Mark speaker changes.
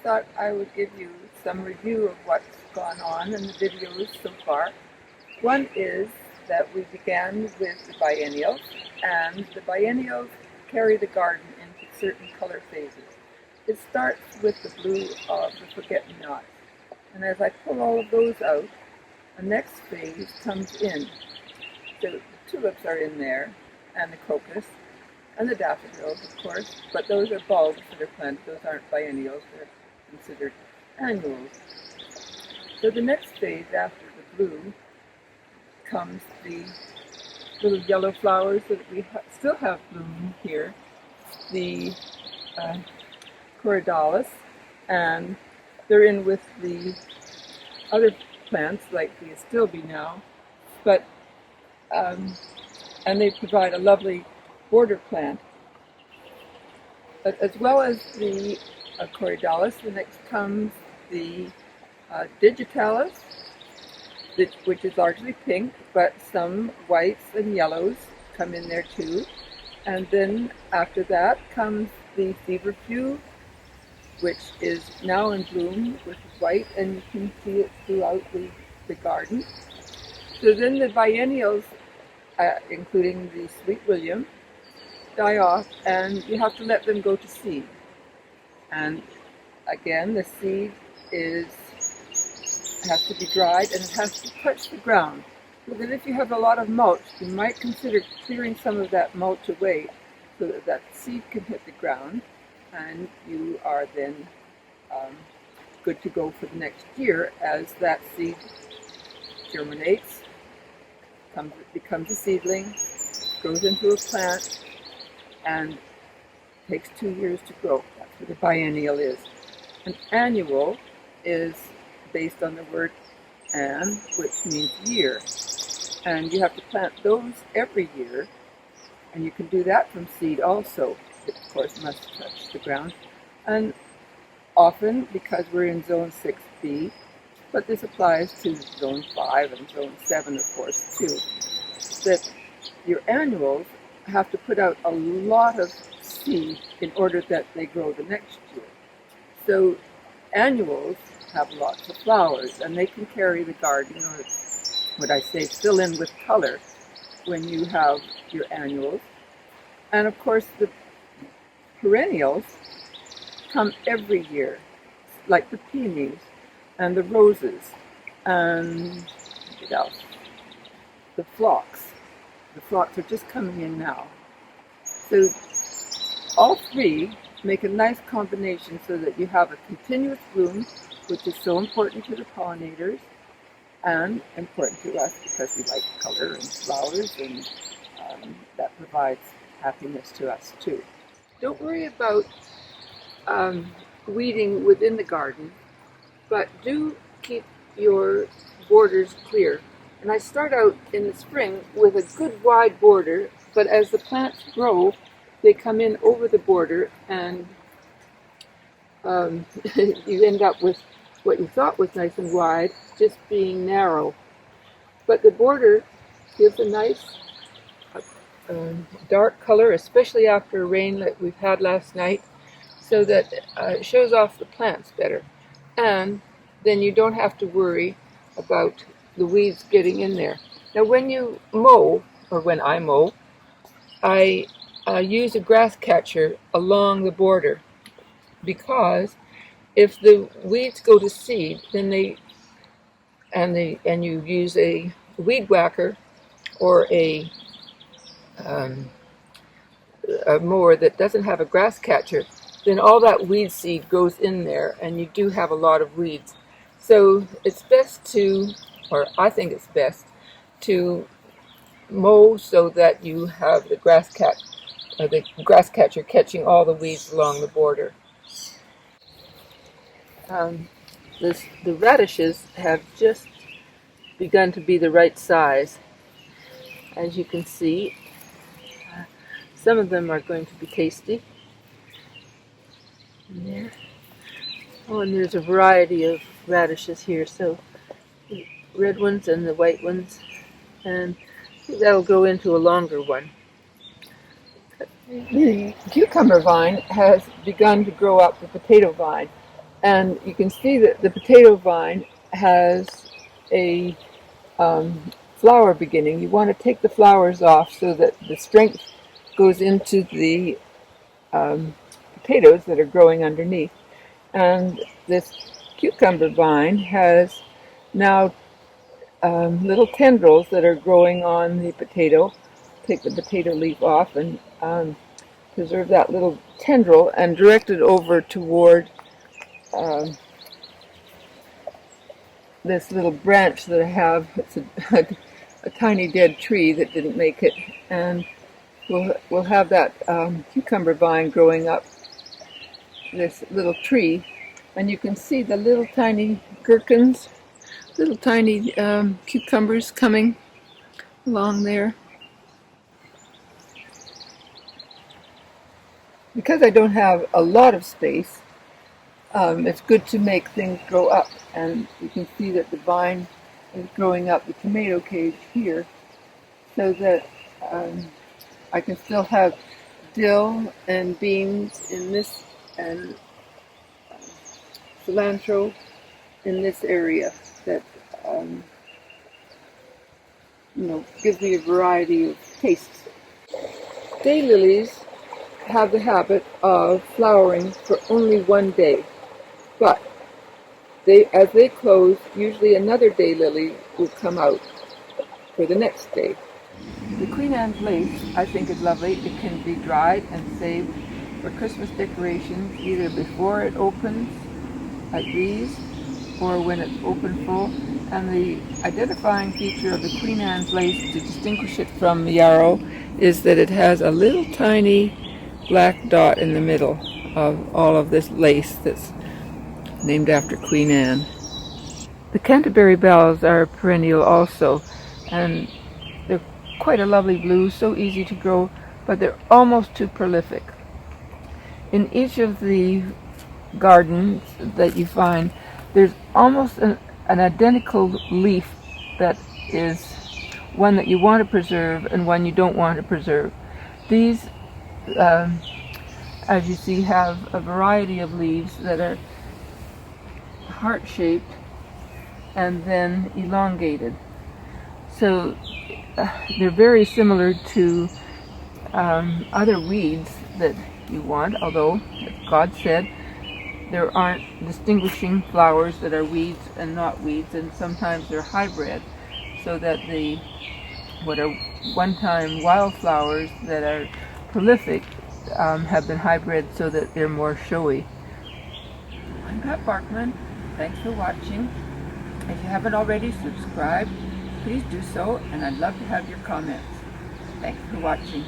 Speaker 1: thought I would give you some review of what's gone on in the videos so far. One is that we began with the biennials, and the biennials carry the garden into certain color phases. It starts with the blue of the forget-me-nots, and as I pull all of those out, the next phase comes in. So the tulips are in there, and the crocus, and the daffodils, of course, but those are bulbs that are planted. Those aren't biennials, they're considered annuals. So the next phase after the blue comes the little yellow flowers that we still have blooming here, the corydalis, and they're in with the other plants like the astilbe now, but and they provide a lovely border plant. But as well as the corydalis, the next comes the digitalis, which is largely pink, but some whites and yellows come in there too. And then after that comes the feverfew, which is now in bloom with white, and you can see it throughout the garden. So then the biennials, including the Sweet William, die off, and you have to let them go to seed. And again, the seed has to be dried, and it has to touch the ground. So that if you have a lot of mulch, you might consider clearing some of that mulch away so that that seed can hit the ground, and you are then good to go for the next year as that seed germinates, becomes a seedling, grows into a plant, and takes 2 years to grow. That's what a biennial is. An annual is based on the word an, which means year. And you have to plant those every year, and you can do that from seed also. It, of course, must touch the ground. And often, because we're in zone 6B, but this applies to zone 5 and zone 7, of course, too, that your annuals have to put out a lot of seed in order that they grow the next year. So annuals have lots of flowers, and they can carry the garden, or what I say, fill in with color when you have your annuals. And of course the perennials come every year, like the peonies and the roses and what else? The phlox. The phlox are just coming in now. So all three make a nice combination so that you have a continuous bloom, which is so important to the pollinators and important to us because we like color and flowers, and that provides happiness to us too. Don't worry about weeding within the garden, but do keep your borders clear. And I start out in the spring with a good wide border, but as the plants grow, they come in over the border, and you end up with what you thought was nice and wide just being narrow. But the border gives a nice dark color, especially after a rain like we've had last night, so that it shows off the plants better. And then you don't have to worry about the weeds getting in there. Now when you mow, or when I mow, I use a grass catcher along the border, because if the weeds go to seed, then and you use a weed whacker or a mower that doesn't have a grass catcher, then all that weed seed goes in there, and you do have a lot of weeds. So it's best to, or I think it's best to mow so that you have the grass catcher catching all the weeds along the border. The radishes have just begun to be the right size. As you can see, some of them are going to be tasty. And there. Oh, and there's a variety of radishes here, so the red ones and the white ones, and that'll go into a longer one. The cucumber vine has begun to grow up the potato vine, And you can see that the potato vine has a flower beginning. You want to take the flowers off so that the strength goes into the potatoes that are growing underneath. And this cucumber vine has now little tendrils that are growing on the potato. Take the potato leaf off and preserve that little tendril and direct it over toward this little branch that I have. It's a tiny dead tree that didn't make it, and we'll have that cucumber vine growing up this little tree, and you can see the little tiny gherkins, little tiny cucumbers coming along there. Because I don't have a lot of space, it's good to make things grow up, and you can see that the vine is growing up the tomato cage here, so that I can still have dill and beans in this, and cilantro in this area that gives me a variety of tastes. Daylilies have the habit of flowering for only one day, but as they close, usually another daylily will come out for the next day. The Queen Anne's lace, I think, is lovely. It can be dried and saved for Christmas decorations, either before it opens, like these, or when it's open full. And the identifying feature of the Queen Anne's lace, to distinguish it from the yarrow, is that it has a little tiny black dot in the middle of all of this lace that's named after Queen Anne. The Canterbury bells are perennial also, and they're quite a lovely blue, so easy to grow, but they're almost too prolific. In each of the gardens that you find, there's almost an identical leaf that is one that you want to preserve and one you don't want to preserve. These, as you see, have a variety of leaves that are heart-shaped and then elongated. So they're very similar to other weeds that you want, although, as God said, there aren't distinguishing flowers that are weeds and not weeds, and sometimes they're hybrid, so that what are one-time wildflowers that are prolific have been hybrid so that they're more showy. I'm Pat Barkman. Thanks for watching. If you haven't already subscribed, please do so, and I'd love to have your comments. Thanks for watching.